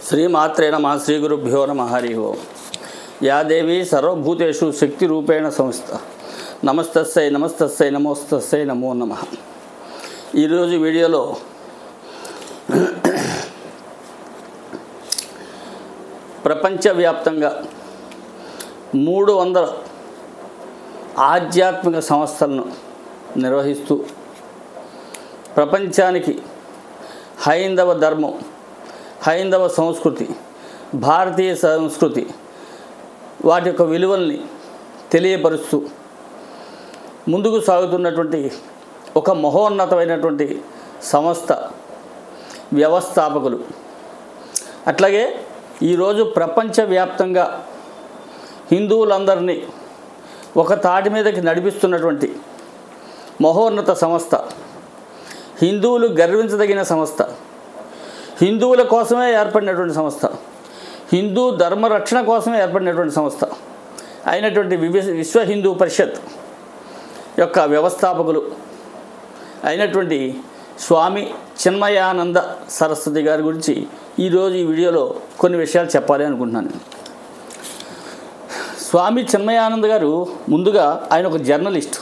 శ్రీమాత్రే నమః శ్రీ గురుభ్యో నమః హరి ఓం. యా దేవి సర్వభూతేషు శక్తి రూపేణ సంస్థ నమస్తస్సై నమస్తస్సై నమోస్తస్సై నమో నమః. ఈరోజు వీడియోలో ప్రపంచవ్యాప్తంగా 300 ఆధ్యాత్మిక సంస్థలను నిర్వహిస్తూ ప్రపంచానికి హైందవ ధర్మం, హైందవ సంస్కృతి, భారతీయ సంస్కృతి వాటి యొక్క విలువల్ని తెలియపరుస్తూ ముందుకు సాగుతున్నటువంటి ఒక మహోన్నతమైనటువంటి సంస్థ వ్యవస్థాపకులు. అట్లాగే ఈరోజు ప్రపంచవ్యాప్తంగా హిందువులందరినీ ఒక తాటి మీదకి నడిపిస్తున్నటువంటి మహోన్నత సంస్థ, హిందువులు గర్వించదగిన సంస్థ, హిందువుల కోసమే ఏర్పడినటువంటి సంస్థ, హిందూ ధర్మరక్షణ కోసమే ఏర్పడినటువంటి సంస్థ అయినటువంటి విశ్వ హిందూ పరిషత్ యొక్క వ్యవస్థాపకులు అయినటువంటి స్వామి చిన్మయానంద సరస్వతి గారి గురించి ఈరోజు ఈ వీడియోలో కొన్ని విషయాలు చెప్పాలి అనుకుంటున్నాను. స్వామి చిన్మయానంద గారు ముందుగా ఆయన ఒక జర్నలిస్ట్.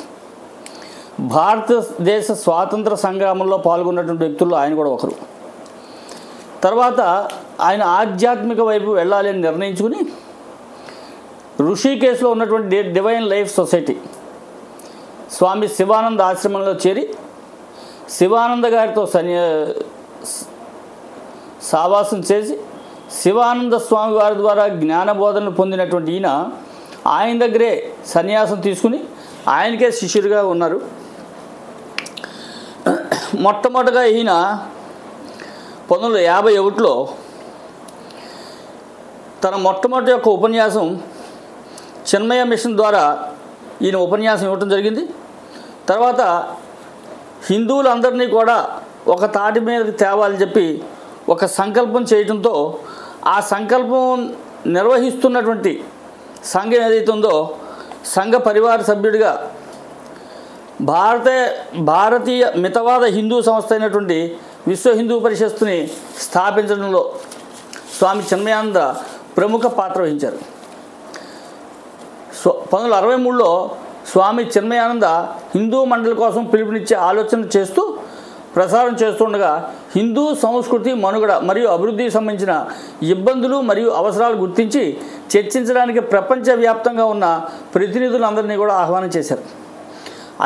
భారతదేశ స్వాతంత్ర సంగ్రామంలో పాల్గొన్నటువంటి వ్యక్తుల్లో ఆయన కూడా ఒకరు. తర్వాత ఆయన ఆధ్యాత్మిక వైపు వెళ్ళాలి అని నిర్ణయించుకుని ఋషికేశ్లో ఉన్నటువంటి డివైన్ లైఫ్ సొసైటీ స్వామి శివానంద ఆశ్రమంలో చేరి శివానంద గారితో సావాసం చేసి శివానంద స్వామి వారి ద్వారా జ్ఞానబోధనలు పొందినటువంటి ఈయన ఆయన దగ్గరే సన్యాసం తీసుకుని ఆయనకే శిష్యుడిగా ఉన్నారు. మొట్టమొదటిగా ఈయన 1951లో తన మొట్టమొదటి యొక్క ఉపన్యాసం చిన్మయ మిషన్ ద్వారా ఈయన ఉపన్యాసం ఇవ్వటం జరిగింది. తర్వాత హిందువులందరినీ కూడా ఒక తాటి మీదకి తేవాలని చెప్పి ఒక సంకల్పం చేయడంతో ఆ సంకల్పం నిర్వహిస్తున్నటువంటి సంఘం ఏదైతే ఉందో సంఘ పరివార సభ్యుడిగా భారతీయ మితవాద హిందూ సంస్థ అయినటువంటి విశ్వ హిందూ పరిషత్తుని స్థాపించడంలో స్వామి చిన్మయానంద ప్రముఖ పాత్ర వహించారు. 1963లో స్వామి చిన్మయానంద హిందూ మండలి కోసం పిలుపునిచ్చే ఆలోచన చేస్తూ ప్రసారం చేస్తుండగా హిందూ సంస్కృతి మనుగడ మరియు అభివృద్ధికి సంబంధించిన ఇబ్బందులు మరియు అవసరాలు గుర్తించి చర్చించడానికి ప్రపంచవ్యాప్తంగా ఉన్న ప్రతినిధులందరినీ కూడా ఆహ్వానం చేశారు.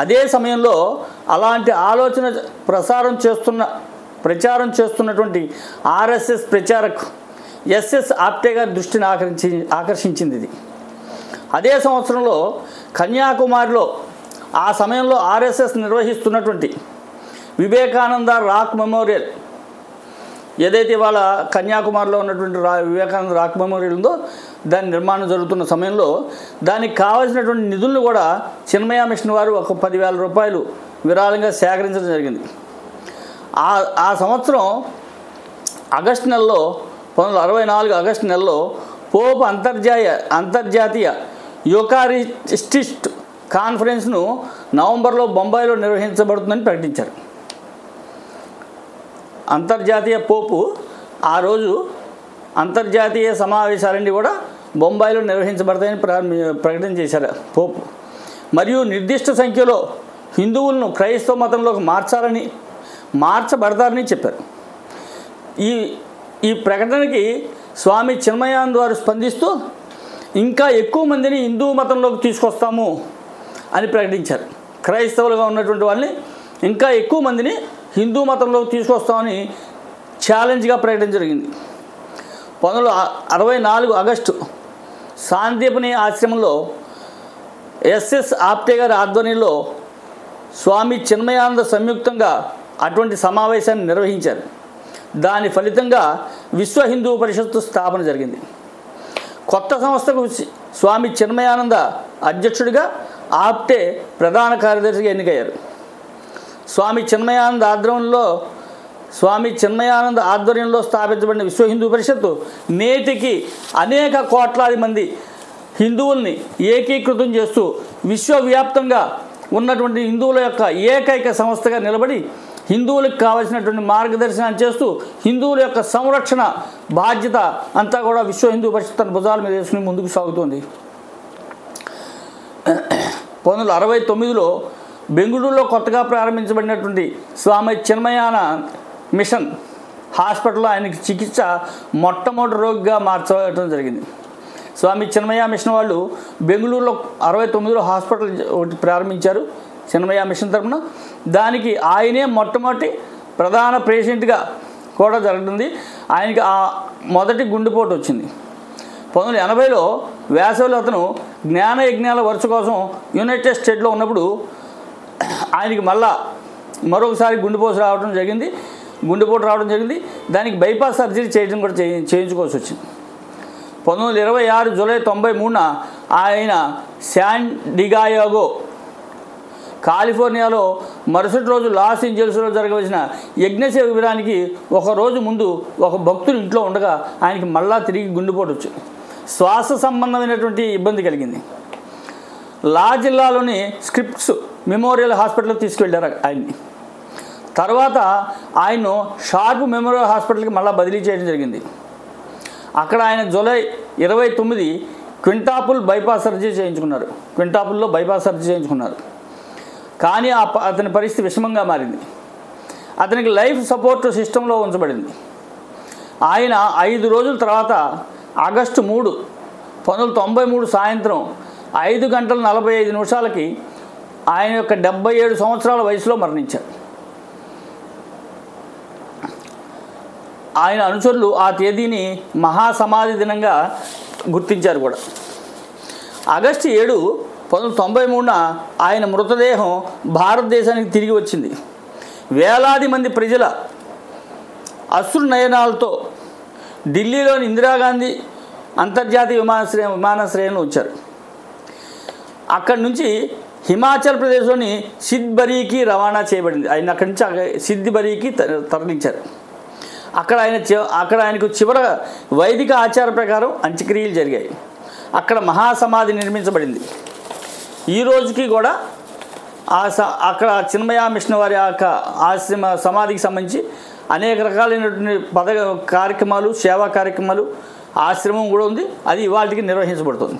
అదే సమయంలో అలాంటి ఆలోచన ప్రచారం చేస్తున్నటువంటి ఆర్ఎస్ఎస్ ప్రచారక్ ఎస్ఎస్ ఆప్టే గారి దృష్టిని ఆకర్షించింది ఇది. అదే సంవత్సరంలో కన్యాకుమారిలో ఆ సమయంలో ఆర్ఎస్ఎస్ నిర్వహిస్తున్నటువంటి వివేకానంద రాక్ మెమోరియల్ ఏదైతే ఇవాళ కన్యాకుమారిలో ఉన్నటువంటి వివేకానంద రాక్ మెమోరియల్ ఉందో దాని నిర్మాణం జరుగుతున్న సమయంలో దానికి కావాల్సినటువంటి నిధులను కూడా చిన్మయ మిషన్ వారు ఒక 10,000 రూపాయలు విరాళంగా సేకరించడం జరిగింది. ఆ సంవత్సరం ఆగస్టు నెలలో 1964 ఆగస్టు నెలలో పోప్ అంతర్జాతీయ యూకారిస్టిస్ట్ కాన్ఫరెన్స్ను నవంబర్లో బొంబాయిలో నిర్వహించబడుతుందని ప్రకటించారు. అంతర్జాతీయ పోపు ఆ రోజు అంతర్జాతీయ సమావేశాలన్నీ కూడా బొంబాయిలో నిర్వహించబడతాయని ప్రకటన చేశారు పోపు. మరియు నిర్దిష్ట సంఖ్యలో హిందువులను క్రైస్తవ మతంలోకి మార్చబడతారని చెప్పారు. ఈ ప్రకటనకి స్వామి చిన్మయానంద వారు స్పందిస్తూ ఇంకా ఎక్కువ మందిని హిందూ మతంలోకి తీసుకొస్తాము అని ప్రకటించారు. క్రైస్తవులుగా ఉన్నటువంటి వాళ్ళని ఇంకా ఎక్కువ మందిని హిందూ మతంలోకి తీసుకొస్తామని ఛాలెంజ్గా ప్రకటన జరిగింది. 1964 ఆగస్టు శాంతిపని ఆశ్రమంలో ఎస్ఎస్ ఆప్టే గారి ఆధ్వర్యంలో స్వామి చిన్మయానంద సంయుక్తంగా అటువంటి సమావేశాన్ని నిర్వహించారు. దాని ఫలితంగా విశ్వ హిందూ పరిషత్తు స్థాపన జరిగింది. కొత్త సంస్థకు స్వామి చిన్మయానంద అధ్యక్షుడిగా, ఆప్టే ప్రధాన కార్యదర్శిగా ఎన్నికయ్యారు. స్వామి చిన్మయానంద ఆధ్వర్యంలో స్థాపించబడిన విశ్వ హిందూ పరిషత్తు నేటికి అనేక కోట్లాది మంది హిందువుల్ని ఏకీకృతం చేస్తూ విశ్వవ్యాప్తంగా ఉన్నటువంటి హిందువుల యొక్క ఏకైక సంస్థగా నిలబడి హిందువులకు కావాల్సినటువంటి మార్గదర్శనాన్ని చేస్తూ హిందువుల యొక్క సంరక్షణ బాధ్యత అంతా కూడా విశ్వ హిందూ పరిషత్ తన భుజాల మీద వేసుకుని ముందుకు సాగుతుంది. 1969లో బెంగళూరులో కొత్తగా ప్రారంభించబడినటువంటి స్వామి చిన్మయాన మిషన్ హాస్పిటల్లో ఆయనకి చికిత్స మొట్టమొదటి రోగిగా మార్చడం జరిగింది. స్వామి చిన్మయ మిషన్ వాళ్ళు బెంగళూరులో 69లో హాస్పిటల్ ఒకటి ప్రారంభించారు చిన్మయ మిషన్ తరఫున. దానికి ఆయనే మొట్టమొదటి ప్రధాన పేషెంట్గా కూడా జరుగుతుంది. ఆయనకి ఆ మొదటి గుండెపోటు వచ్చింది. 1980లో వేసవిలో అతను జ్ఞాన యజ్ఞాల వరుస కోసం యునైటెడ్ స్టేట్స్లో ఉన్నప్పుడు ఆయనకి మరొకసారి గుండెపోటు రావడం జరిగింది. దానికి బైపాస్ సర్జరీ చేయడం కూడా చేయించుకోవాల్సి వచ్చింది. 1926 జూలై 93న ఆయన శాన్ డియాగో కాలిఫోర్నియాలో మరుసటి రోజు లాస్ ఏంజల్స్లో జరగవలసిన యజ్ఞ శిబిరానికి ఒక రోజు ముందు ఒక భక్తుడు ఇంట్లో ఉండగా ఆయనకి మళ్ళా తిరిగి గుండెపోటు వచ్చింది. శ్వాస సంబంధమైనటువంటి ఇబ్బంది కలిగింది. లా జిల్లాలోని స్క్రిప్ట్స్ మెమోరియల్ హాస్పిటల్కి తీసుకెళ్లారు ఆయన్ని. తర్వాత ఆయన్ను షార్ప్ మెమోరియల్ హాస్పిటల్కి మళ్ళీ బదిలీ చేయడం జరిగింది. అక్కడ ఆయన జూలై 29 క్వింటాపుల్లో బైపాస్ సర్జరీ చేయించుకున్నారు. కానీ అతని పరిస్థితి విషమంగా మారింది. అతనికి లైఫ్ సపోర్ట్ సిస్టంలో ఉంచబడింది. ఆయన 5 రోజుల తర్వాత ఆగస్టు 3, 1993 సాయంత్రం 5:45 ఆయన యొక్క 77 సంవత్సరాల వయసులో మరణించారు. ఆయన అనుచరులు ఆ తేదీని మహాసమాధి దినంగా గుర్తించారు కూడా. ఆగస్టు 7, 1993న ఆయన మృతదేహం భారతదేశానికి తిరిగి వచ్చింది. వేలాది మంది ప్రజల అశ్రు నయనాలతో ఢిల్లీలోని ఇందిరాగాంధీ అంతర్జాతీయ విమానాశ్రయంలో వచ్చారు. అక్కడి నుంచి హిమాచల్ ప్రదేశ్లోని సిద్బరీకి రవాణా చేయబడింది. ఆయన అక్కడి నుంచి సిద్బరీకి తరలించారు. అక్కడ ఆయనకు చివర వైదిక ఆచార ప్రకారం అంత్యక్రియలు జరిగాయి. అక్కడ మహాసమాధి నిర్మించబడింది. ఈ రోజుకి కూడా అక్కడ చిన్మయ మిషన్ వారి ఆశ్రమ సమాధికి సంబంధించి అనేక రకాలైనటువంటి కార్యక్రమాలు, సేవా కార్యక్రమాలు, ఆశ్రమం కూడా ఉంది. అది ఇవాళకి నిర్వహించబడుతుంది.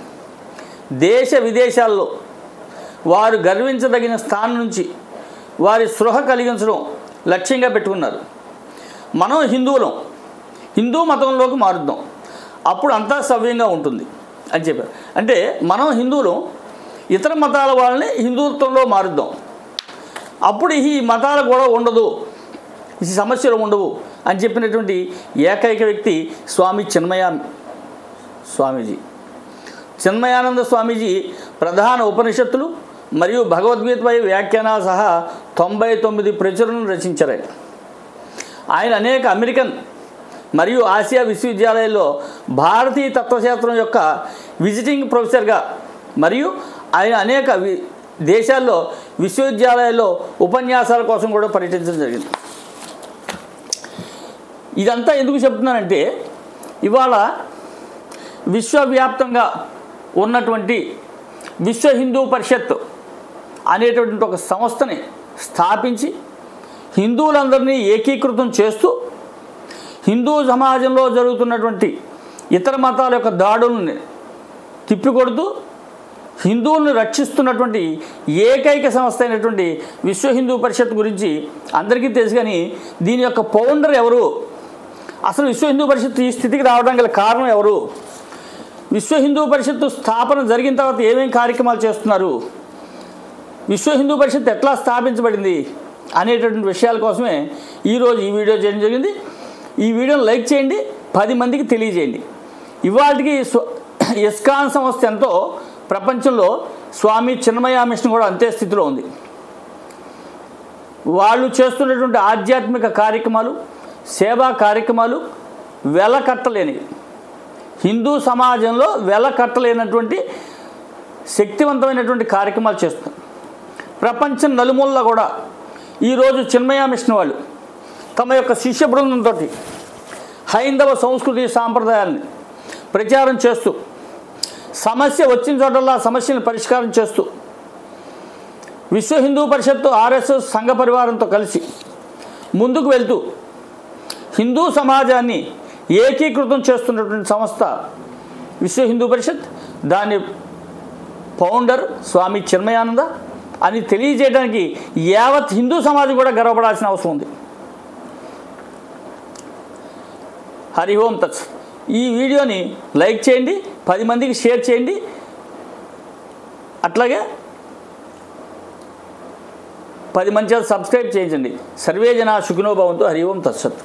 దేశ విదేశాల్లో వారు గర్వించదగిన స్థానం నుంచి వారి స్పృహ కలిగించడం లక్ష్యంగా పెట్టుకున్నారు. మనం హిందూ మతంలోకి మారుద్దాం, అప్పుడు అంతా సవ్యంగా ఉంటుంది అని చెప్పారు. అంటే మనం హిందువులం, ఇతర మతాల వాళ్ళని హిందుత్వంలో మారుద్దాం, అప్పుడు ఈ మతాల గొడవ ఉండదు, ఈ సమస్యలు ఉండవు అని చెప్పినటువంటి ఏకైక వ్యక్తి స్వామి చిన్మయానంద స్వామీజీ ప్రధాన ఉపనిషత్తులు మరియు భగవద్గీతపై వ్యాఖ్యానాలు సహా 99 ప్రచురణలు రచించారు. ఆయన అనేక అమెరికన్ మరియు ఆసియా విశ్వవిద్యాలయాల్లో భారతీయ తత్వశాస్త్రం యొక్క విజిటింగ్ ప్రొఫెసర్గా మరియు ఆయన అనేక దేశాల్లో విశ్వవిద్యాలయాల్లో ఉపన్యాసాల కోసం కూడా పర్యటించడం జరిగింది. ఇదంతా ఎందుకు చెప్తున్నానంటే, ఇవాళ విశ్వవ్యాప్తంగా ఉన్నటువంటి విశ్వ హిందూ పరిషత్ అనేటువంటి ఒక సంస్థని స్థాపించి హిందువులందరినీ ఏకీకృతం చేస్తూ హిందూ సమాజంలో జరుగుతున్నటువంటి ఇతర మతాల యొక్క దాడుల్ని తిప్పికొడుతూ హిందువులను రక్షిస్తున్నటువంటి ఏకైక సంస్థ అయినటువంటి విశ్వ హిందూ పరిషత్ గురించి అందరికీ తెలుసు. కానీ దీని యొక్క ఫౌండర్ ఎవరు, అసలు విశ్వ హిందూ పరిషత్ ఈ స్థితికి రావడం గల కారణం ఎవరు, విశ్వ హిందూ పరిషత్తు స్థాపన జరిగిన తర్వాత ఏమేమి కార్యక్రమాలు చేస్తున్నారు, విశ్వ హిందూ పరిషత్ ఎట్లా స్థాపించబడింది అనేటటువంటి విషయాల కోసమే ఈరోజు ఈ వీడియో చేయడం జరిగింది. ఈ వీడియోని లైక్ చేయండి, 10 మందికి తెలియజేయండి. ఇవాళకి ఇస్కాన్ సంస్థ ఎంతో ప్రపంచంలో స్వామి చిన్మయ మిషన్ కూడా అంతే స్థితిలో ఉంది. వాళ్ళు చేస్తున్నటువంటి ఆధ్యాత్మిక కార్యక్రమాలు, సేవా కార్యక్రమాలు వెలకట్టలేనివి. హిందూ సమాజంలో వెలకట్టలేనటువంటి శక్తివంతమైనటువంటి కార్యక్రమాలు చేస్తున్నారు. ప్రపంచం నలుమూలలా కూడా ఈరోజు చిన్మయ మిషన్ వాళ్ళు తమ యొక్క శిష్య బృందంతో హైందవ సంస్కృతి సాంప్రదాయాల్ని ప్రచారం చేస్తూ, సమస్య వచ్చిన చోటల్లా సమస్యను పరిష్కారం చేస్తూ, విశ్వ హిందూ పరిషత్తు RSS సంఘ పరివారంతో కలిసి ముందుకు వెళ్తూ హిందూ సమాజాన్ని ఏకీకృతం చేస్తున్నటువంటి సంస్థ విశ్వ హిందూ పరిషత్, దాని ఫౌండర్ స్వామి చిన్మయానంద అని తెలియజేయడానికి యావత్ హిందూ సమాజం కూడా గర్వపడాల్సిన అవసరం ఉంది. హరి ఓం తత్స్. ఈ వీడియోని లైక్ చేయండి, 10 మందికి షేర్ చేయండి, అట్లాగే 10 మంది సబ్స్క్రైబ్ చేయండి. సర్వే జనా సుఖినో భవంతు. హరి ఓం తత్సత్.